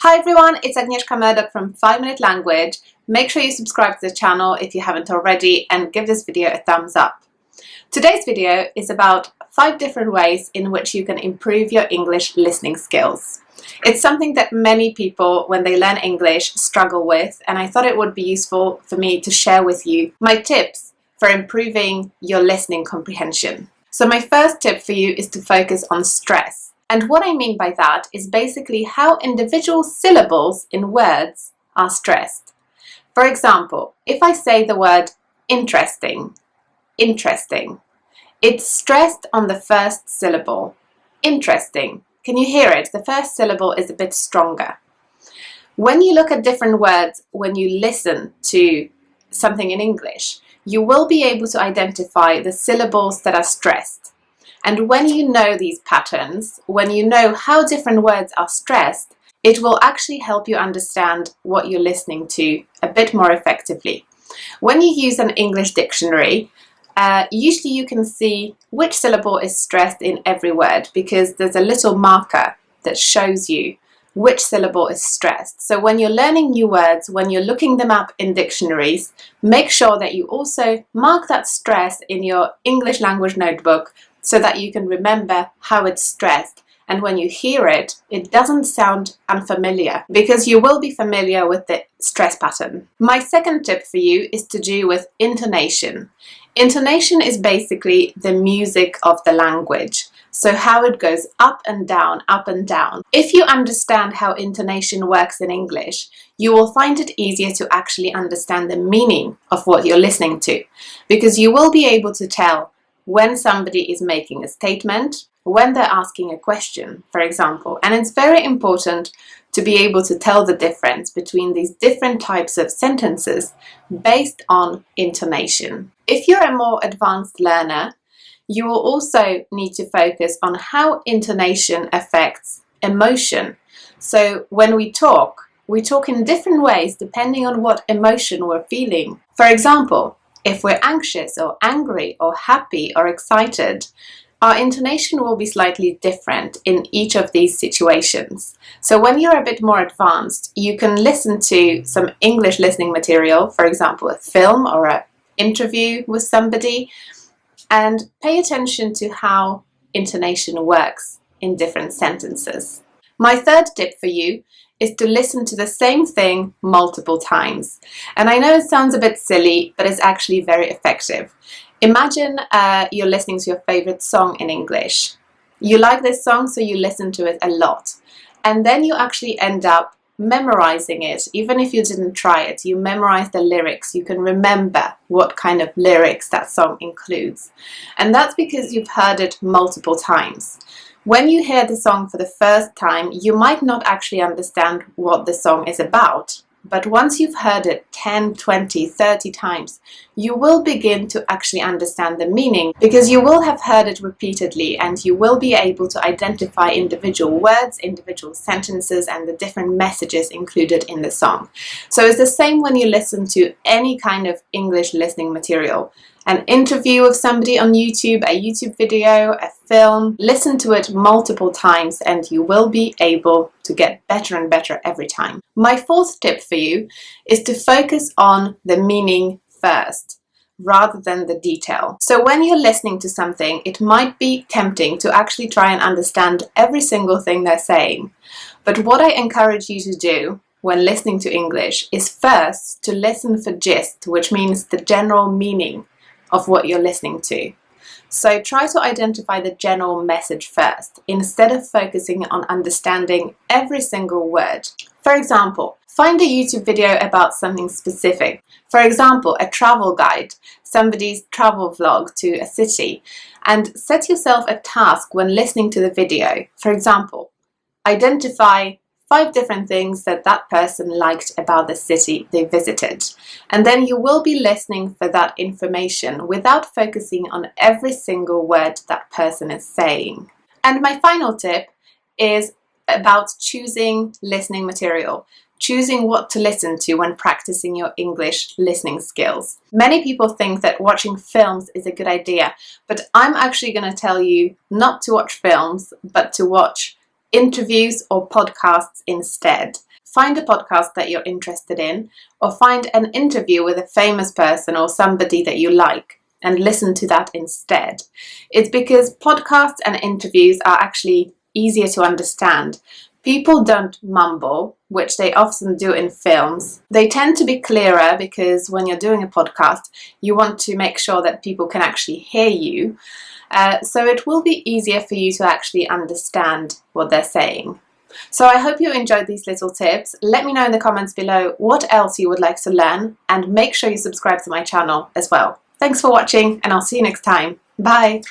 Hi everyone, it's Agnieszka from 5 Minute Language. Make sure you subscribe to the channel if you haven't already and give this video a thumbs up. Today's video is about 5 different ways in which you can improve your English listening skills. It's something that many people, when they learn English, struggle with, and I thought it would be useful for me to share with you my tips for improving your listening comprehension. So my first tip for you is to focus on stress. And what I mean by that is basically how individual syllables in words are stressed. For example, if I say the word interesting, it's stressed on the first syllable. Interesting. Can you hear it? The first syllable is a bit stronger. When you look at different words, when you listen to something in English, you will be able to identify the syllables that are stressed. And when you know these patterns, when you know how different words are stressed, it will actually help you understand what you're listening to a bit more effectively. When you use an English dictionary, usually you can see which syllable is stressed in every word because there's a little marker that shows you which syllable is stressed. So when you're learning new words, when you're looking them up in dictionaries, make sure that you also mark that stress in your English language notebook so that you can remember how it's stressed. And when you hear it, it doesn't sound unfamiliar because you will be familiar with the stress pattern. My second tip for you is to do with intonation. Intonation is basically the music of the language. So how it goes up and down, up and down. If you understand how intonation works in English, you will find it easier to actually understand the meaning of what you're listening to, because you will be able to tell when somebody is making a statement, when they're asking a question, for example. And it's very important to be able to tell the difference between these different types of sentences based on intonation. If you're a more advanced learner, you will also need to focus on how intonation affects emotion. So when we talk in different ways depending on what emotion we're feeling. For example, if we're anxious or angry or happy or excited, our intonation will be slightly different in each of these situations. So when you're a bit more advanced, you can listen to some English listening material, for example, a film or an interview with somebody, and pay attention to how intonation works in different sentences. My third tip for you is to listen to the same thing multiple times. And I know it sounds a bit silly, but it's actually very effective. Imagine you're listening to your favorite song in English. You like this song, so you listen to it a lot. And then you actually end up memorizing it. Even if you didn't try it, you memorize the lyrics. You can remember what kind of lyrics that song includes. And that's because you've heard it multiple times. When you hear the song for the first time, you might not actually understand what the song is about. But once you've heard it 10, 20, 30 times, you will begin to actually understand the meaning because you will have heard it repeatedly and you will be able to identify individual words, individual sentences, and the different messages included in the song. So it's the same when you listen to any kind of English listening material. An interview of somebody on YouTube, a YouTube video, a film. Listen to it multiple times and you will be able to get better and better every time. My fourth tip for you is to focus on the meaning first rather than the detail. So when you're listening to something, it might be tempting to actually try and understand every single thing they're saying. But what I encourage you to do when listening to English is first to listen for gist, which means the general meaning of what you're listening to. So try to identify the general message first, instead of focusing on understanding every single word. For example, find a YouTube video about something specific. For example, a travel guide, somebody's travel vlog to a city, and set yourself a task when listening to the video. For example, identify 5 different things that person liked about the city they visited. And then you will be listening for that information without focusing on every single word that person is saying. And my final tip is about choosing listening material. Choosing what to listen to when practicing your English listening skills. Many people think that watching films is a good idea, but I'm actually going to tell you not to watch films, but to watch interviews or podcasts instead. find a podcast that you're interested in, or find an interview with a famous person or somebody that you like and listen to that instead. It's because podcasts and interviews are actually easier to understand. People don't mumble, which they often do in films. They tend to be clearer because when you're doing a podcast, you want to make sure that people can actually hear you. So it will be easier for you to actually understand what they're saying. So I hope you enjoyed these little tips. Let me know in the comments below what else you would like to learn, and make sure you subscribe to my channel as well. Thanks for watching, and I'll see you next time. Bye!